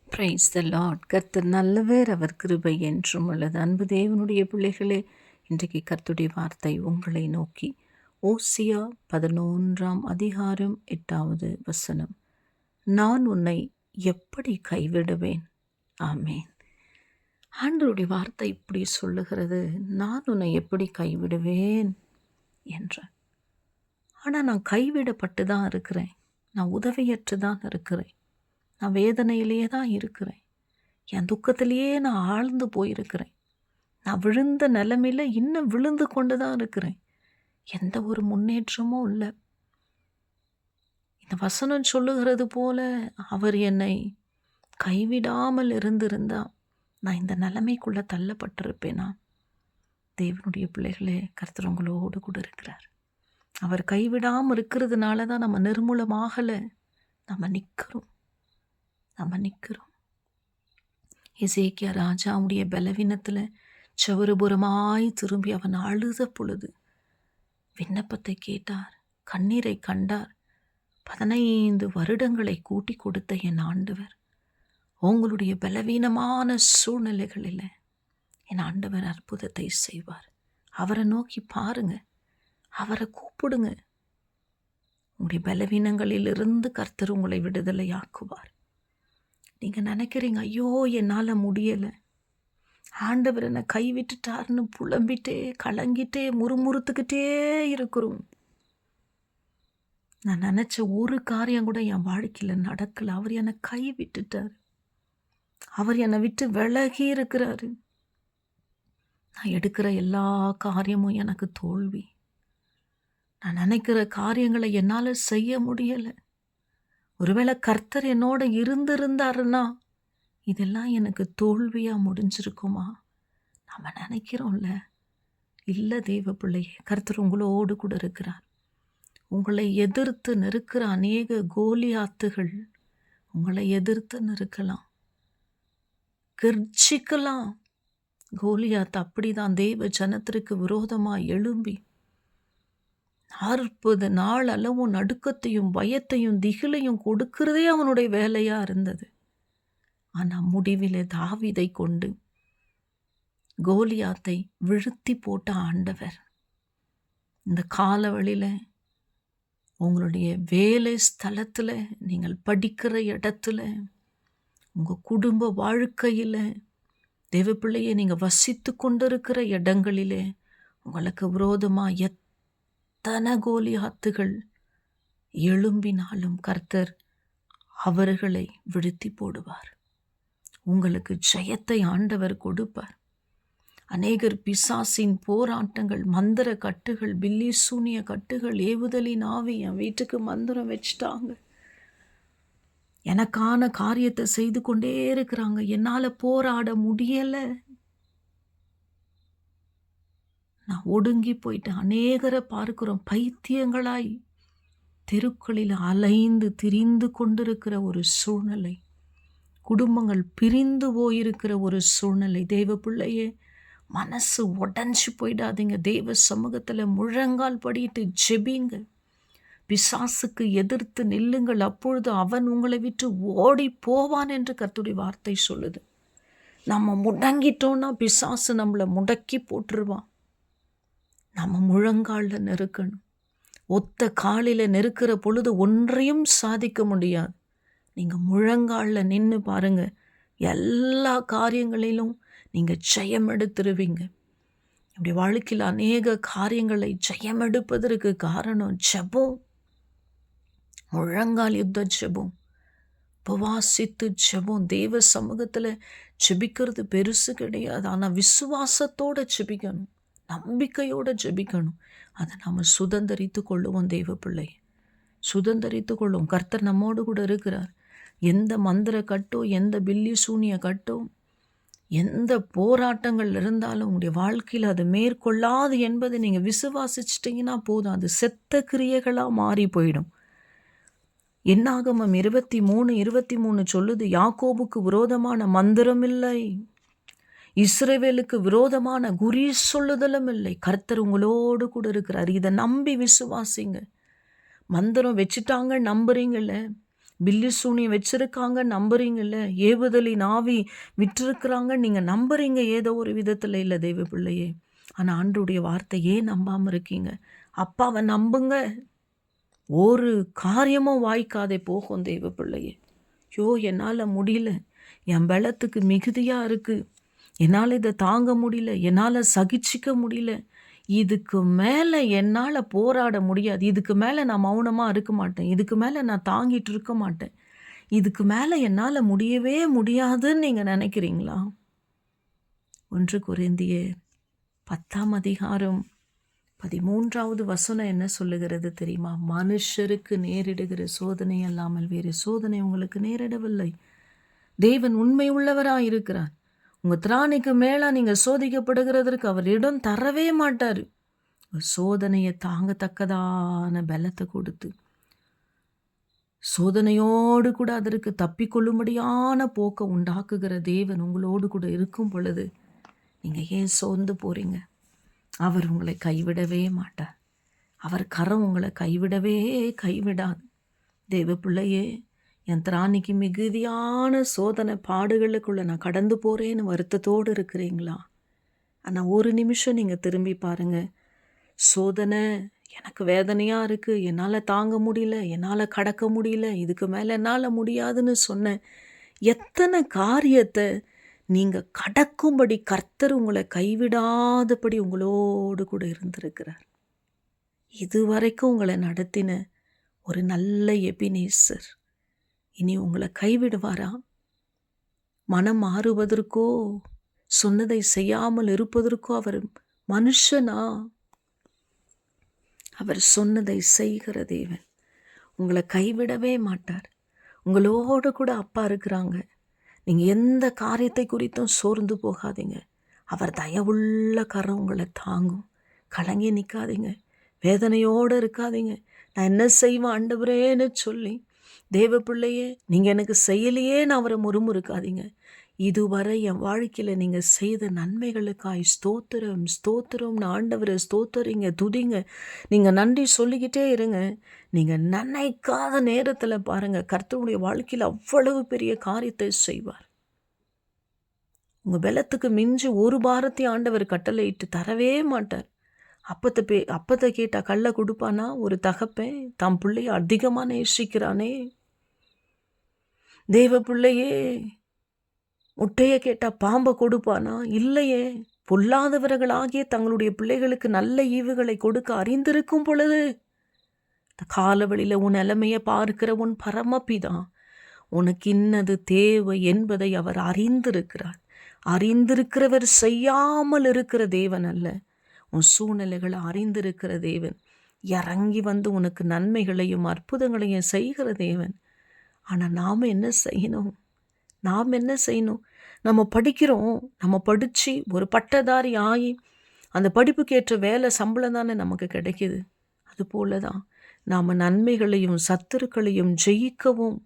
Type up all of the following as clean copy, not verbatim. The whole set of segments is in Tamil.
Praise the Lord. கர்த்தர் நல்லவர், அவர் கிருபை என்றும் உள்ளது. அன்பு தேவனுடைய பிள்ளைகளே, இன்றைக்கு கர்த்தருடைய வார்த்தை உங்களை நோக்கி. ஓசியா 11ஆம் அதிகாரம் 8வது வசனம். நான் உன்னை எப்படி கைவிடுவேன்? ஆமேன். ஆண்டவருடைய வார்த்தை இப்படி சொல்லுகிறது, நான் உன்னை எப்படி கைவிடுவேன் என்ற. ஆனால் நான் கைவிடப்பட்டு தான் இருக்கிறேன், நான் உதவியற்று தான் இருக்கிறேன், நான் வேதனையிலேயே தான் இருக்கிறேன், என் துக்கத்திலேயே நான் ஆழ்ந்து போயிருக்கிறேன், நான் விழுந்த நிலைமையில் இன்னும் விழுந்து கொண்டு தான் இருக்கிறேன், எந்த ஒரு முன்னேற்றமும் இல்லை. இந்த வசனம் சொல்லுகிறது போல அவர் என்னை கைவிடாமல் இருந்திருந்தா நான் இந்த நிலைமைக்குள்ளே தள்ளப்பட்டிருப்பேனா? தேவனுடைய பிள்ளைகளே, கர்த்தர் உங்களோடு கூட இருக்கிறார். அவர் கைவிடாமல் இருக்கிறதுனால தான் நம்ம நிர்மூலமாகலை, நம்ம நிற்கிறோம். எசேக்கியா ராஜாவுடைய பலவீனத்தில் செவறுபுறமாய் திரும்பி அவன் அழுத பொழுது விண்ணப்பத்தை கேட்டார், கண்ணீரை கண்டார். 15 வருடங்களை கூட்டி கொடுத்த என் ஆண்டவர், உங்களுடைய பலவீனமான சூழ்நிலைகளில் என் ஆண்டவர் அற்புதத்தை செய்வார். அவரை நோக்கி பாருங்க, அவரை கூப்பிடுங்க. உங்களுடைய பலவீனங்களிலிருந்து கர்த்தர் உங்களை விடுதலையாக்குவார். நீங்கள் நினைக்கிறீங்க, ஐயோ என்னால் முடியலை, ஆண்டவர் என்னை கைவிட்டுட்டார்னு புலம்பிட்டே கலங்கிட்டே முறுமுறுத்துக்கிட்டே இருக்கிறோம். நான் நினச்ச ஒரு காரியம் கூட என் வாழ்க்கையில் நடக்கலை. அவர் என்னை கைவிட்டுட்டார், அவர் என்னை விட்டு விலகி இருக்கிறாரு. நான் எடுக்கிற எல்லா காரியமும் எனக்கு தோல்வி. நான் நினைக்கிற காரியங்களை என்னால் செய்ய முடியலை. ஒருவேளை கர்த்தர் என்னோட இருந்திருந்தாருன்னா இதெல்லாம் எனக்கு தோல்வியாக முடிஞ்சிருக்குமா? நம்ம நினைக்கிறோம்ல. இல்லை தேவ பிள்ளையே, கர்த்தர் உங்களோடு கூட இருக்கிறார். உங்களை எதிர்த்து நிற்கிற அநேக கோலியாத்துகள் உங்களை எதிர்த்து நிற்கலாம், கர்ஜிக்கலாம். கோலியாத் அப்படிதான் தேவ ஜனத்திற்கு விரோதமாக எழும்பி 40 நாள் அளவும் நடுக்கத்தையும் பயத்தையும் திகிலையும் கொடுக்கிறதே அவனுடைய வேலையா இருந்தது. ஆனால் முடிவிலே தாவீதை கொண்டு கோலியாத்தை வீழ்த்தி போட்ட ஆண்டவர். இந்த காலவழியில் உங்களுடைய வேலை ஸ்தலத்தில், நீங்கள் படிக்கிற இடத்துல, உங்கள் குடும்ப வாழ்க்கையில், தேவ பிள்ளையை நீங்கள் வசித்து கொண்டிருக்கிற இடங்களிலே உங்களுக்கு விரோதமாக எத்தனை கோலியாத்துகள் எழும்பினாலும் கர்த்தர் அவர்களை வீழ்த்தி போடுவார். உங்களுக்கு ஜெயத்தை ஆண்டவர் கொடுப்பார். அநேகர் பிசாசின் போராட்டங்கள், மந்திர கட்டுகள், பில்லி சூனிய கட்டுகள், ஏவுதலின் ஆவி, என் வீட்டுக்கு மந்திரம் வச்சிட்டாங்க, எனக்கான காரியத்தை செய்து கொண்டே இருக்கிறாங்க, என்னால் போராட முடியலை, நான் ஒடுங்கி போயிட்டேன். அநேகரை பார்க்கிறோம், பைத்தியங்களாய் தெருக்களில் அலைந்து திரிந்து கொண்டிருக்கிற ஒரு சூழ்நிலை, குடும்பங்கள் பிரிந்து போயிருக்கிற ஒரு சூழ்நிலை. தேவ பிள்ளையே, மனசு உடஞ்சி போயிடாதீங்க. தேவ சமூகத்தில் முழங்கால் படிட்டு ஜெபிங்க. பிசாசுக்கு எதிர்த்து நில்லுங்கள், அப்பொழுது அவன் உங்களை விட்டு ஓடி போவான் என்று கர்த்தருடைய வார்த்தை சொல்லுது. நம்ம முடங்கிட்டோன்னா பிசாசு நம்மளை முடக்கி போட்டுருவான். நம்ம முழங்காலில் நெருக்கணும். ஒத்த காலில் நெருக்கிற பொழுது ஒன்றையும் சாதிக்க முடியாது. நீங்கள் முழங்காலில் நின்று பாருங்க, எல்லா காரியங்களிலும் நீங்கள் ஜெயம் எடுத்துருவீங்க. இப்படி வாழ்க்கையில் அநேக காரியங்களை ஜெயம் எடுப்பதற்கு காரணம் ஜெபம், முழங்கால் யுத்த ஜெபம், உபவாசித்து ஜெபம். தேவ சமூகத்தில் ஜெபிக்கிறது பெருசு கிடையாது, ஆனால் விசுவாசத்தோடு ஜெபிக்கணும், நம்பிக்கையோடு ஜெபிக்கணும். அதை நாம் சுதந்தரித்து கொள்ளுவோம். தேவ பிள்ளை, சுதந்தரித்து கொள்ளும். கர்த்தர் நம்மோடு கூட இருக்கிறார். எந்த மந்திர கட்டோ, எந்த பில்லி சூனிய கட்டோ, எந்த போராட்டங்கள் இருந்தாலும் உங்களுடைய வாழ்க்கையில் அது மேற்கொள்ளாது என்பதை நீங்கள் விசுவாசிச்சிட்டிங்கன்னா போதும். அது செத்த கிரியைகளாக மாறி போயிடும். என்னாகமம் 23:23 சொல்லுது, யாக்கோபுக்கு விரோதமான மந்திரம் இல்லை, இஸ்ரவேலுக்கு விரோதமான குறி சொல்லுதலும் இல்லை. கர்த்தர் உங்களோடு கூட இருக்கிறார். இதை நம்பி விசுவாசிங்க. மந்திரம் வச்சுட்டாங்க நம்புறீங்கல்ல, பில்லி சூனியம் வச்சிருக்காங்க நம்புறீங்கல்ல, ஏவுதலின் ஆவி விட்டிருக்கிறாங்க நீங்கள் நம்புறீங்க ஏதோ ஒரு விதத்தில். இல்லை தெய்வ பிள்ளையே, ஆனால் ஆண்டவருடைய வார்த்தை ஏன் நம்பாமல் இருக்கீங்க? அப்பாவை நம்புங்க, ஒரு காரியமும் வாய்க்காதே போகும் தெய்வ பிள்ளையே. ஐயோ என்னால் முடியல, என் பலத்துக்கு மிகுதியாக இருக்குது, என்னால் இதை தாங்க முடியல, என்னால் சகிச்சிக்க முடியல, இதுக்கு மேலே என்னால் போராட முடியாது, இதுக்கு மேலே நான் மௌனமாக இருக்க மாட்டேன், இதுக்கு மேலே நான் தாங்கிட்டு இருக்க மாட்டேன், இதுக்கு மேலே என்னால் முடியவே முடியாதுன்னு நீங்கள் நினைக்கிறீங்களா? 1 கொரிந்தியர் 10:13 என்ன சொல்லுகிறது தெரியுமா? மனுஷருக்கு நேரிடுகிற சோதனை அல்லாமல் வேறு சோதனை உங்களுக்கு நேரிடவில்லை. தேவன் உண்மை உள்ளவராக இருக்கிறார். உங்கள் திராணிக்கு மேலே நீங்கள் சோதிக்கப்படுகிறதற்கு அவர் இடம் தரவே மாட்டார். சோதனையை தாங்கத்தக்கதான பலத்தை கொடுத்து, சோதனையோடு கூட அதற்கு தப்பிக்கொள்ளும்படியான போக்கை உண்டாக்குகிற தேவன் உங்களோடு கூட இருக்கும் பொழுது நீங்கள் ஏன் சோர்ந்து போகிறீங்க? அவர் உங்களை கைவிடவே மாட்டார். அவர் கரம் உங்களை கைவிடாது. தேவ பிள்ளையே, என் திராணிக்கு மிகுதியான சோதனை பாடுகளுக்குள்ளே நான் கடந்து போகிறேன்னு வருத்தத்தோடு இருக்கிறீங்களா? ஆனால் ஒரு நிமிஷம் நீங்கள் திரும்பி பாருங்கள். சோதனை எனக்கு வேதனையாக இருக்குது, என்னால் தாங்க முடியல, என்னால் கடக்க முடியல, இதுக்கு மேலே என்னால் முடியாதுன்னு சொன்ன எத்தனை காரியத்தை நீங்கள் கடக்கும்படி கர்த்தர் உங்களை கைவிடாதபடி உங்களோடு கூட இருந்திருக்கிறார். இதுவரைக்கும் உங்களை நடத்தின ஒரு நல்ல எபினேசர் இனி உங்களை கைவிடுவாரா? மனம் மாறுவதற்கோ சொன்னதை செய்யாமல் இருப்பதற்கோ அவர் மனுஷனா? அவர் சொன்னதை செய்கிற தேவன். உங்களை கைவிடவே மாட்டார். உங்களோடு கூட அப்பா இருக்கிறாங்க. நீங்கள் எந்த காரியத்தை குறித்தும் சோர்ந்து போகாதீங்க. அவர் தயவுள்ள கரம் உங்களை தாங்கும். கலங்கி நிற்காதீங்க, வேதனையோடு இருக்காதீங்க. நான் என்ன செய்வேன் ஆண்டவரேன்னு சொல்லி தேவ பிள்ளையே, நீங்கள் எனக்கு செய்யலையே நான் அவரை முறுமுறுக்காதீங்க. இதுவரை என் வாழ்க்கையில் நீங்கள் செய்த நன்மைகளுக்காய் ஸ்தோத்திரம் ஸ்தோத்திரம்னு ஆண்டவரை ஸ்தோத்திரிங்க, துதிங்க. நீங்கள் நன்றி சொல்லிக்கிட்டே இருங்க. நீங்கள் நினைக்காத நேரத்தில் பாருங்கள், கர்த்தருடைய வாழ்க்கையில் அவ்வளவு பெரிய காரியத்தை செய்வார். உங்கள் பலத்துக்கு மிஞ்சி ஒரு பாரத்தை ஆண்டவர் கட்டளையிட்டு தரவே மாட்டார். அப்பத்தை கேட்டால் கல்லை கொடுப்பானா? ஒரு தகப்பன் தம் பிள்ளையை அதிகமாக நேசிக்கிறானே. தேவ பிள்ளையே, முட்டையை கேட்டால் பாம்பை கொடுப்பானா? இல்லையே. பொல்லாதவர்களாகிய தங்களுடைய பிள்ளைகளுக்கு நல்ல ஈவுகளை கொடுக்க அறிந்திருக்கும் பொழுது, இந்த காலவழியில் உன் நிலைமையை பார்க்கிற உன் பரமபிதான் உனக்கு இன்னது தேவை என்பதை அவர் அறிந்திருக்கிறார். அறிந்திருக்கிறவர் செய்யாமல் இருக்கிற தேவன் அல்ல. உன் சூழ்நிலைகளை அறிந்திருக்கிற தேவன், இறங்கி வந்து உனக்கு நன்மைகளையும் அற்புதங்களையும் செய்கிற தேவன். ஆனால் நாம் என்ன செய்யணும்? நம்ம படிக்கிறோம், நம்ம படித்து ஒரு பட்டதாரி ஆகி அந்த படிப்புக்கேற்ற வேலை சம்பளம் தானே நமக்கு கிடைக்கிது. அதுபோல தான் நாம் நன்மைகளையும் சத்துருக்களையும் ஜெயிக்கவும்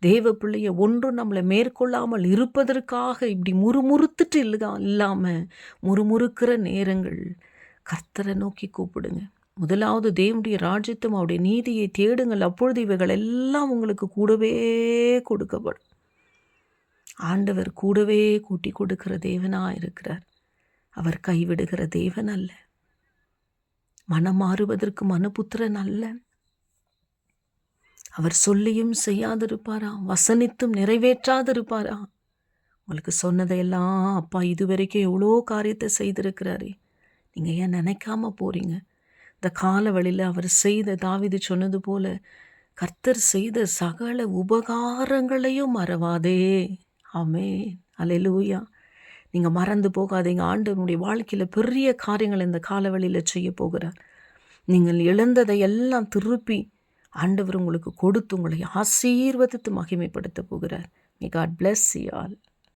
தேவ பிள்ளையை ஒன்றும் நம்மளை மேற்கொள்ளாமல் இருப்பதற்காக இப்படி முறுமுறுத்துட்டு இல்லாமல் முறுமுறுக்கிற நேரங்கள் கர்த்தரை நோக்கி கூப்பிடுங்க. முதலாவது தேவனுடைய ராஜ்யத்தும் அவருடைய நீதியை தேடுங்கள், அப்பொழுது இவைகள் எல்லாம் உங்களுக்கு கூடவே கொடுக்கப்படும். ஆண்டவர் கூடவே கூட்டி கொடுக்கிற தேவனாக இருக்கிறார். அவர் கைவிடுகிற தேவன் அல்ல. மனம் மாறுவதற்கு மனுபுத்திரன் அல்ல. அவர் சொல்லியும் செய்யாதிருப்பாரா? வசனித்தும் நிறைவேற்றாதிருப்பாரா? உங்களுக்கு சொன்னதையெல்லாம் அப்பா இதுவரைக்கும் எவ்வளோ காரியத்தை செய்திருக்கிறாரே, நீங்கள் ஏன் நினைக்காம போகிறீங்க? இந்த கால வழியில் அவர் செய்த, தாவீது சொன்னது போல, கர்த்தர் செய்த சகல உபகாரங்களையும் மறவாதே. ஆமென், அல்லேலூயா. நீங்கள் மறந்து போகாதீங்க. ஆண்டவருடைய வாழ்க்கையில் பெரிய காரியங்கள் இந்த காலவெளியில் செய்ய போகிறார். நீங்கள் இழந்ததை எல்லாம் திருப்பி ஆண்டவர் உங்களுக்கு கொடுத்து உங்களை ஆசீர்வதித்து மகிமைப்படுத்த போகிறார். May God bless you all.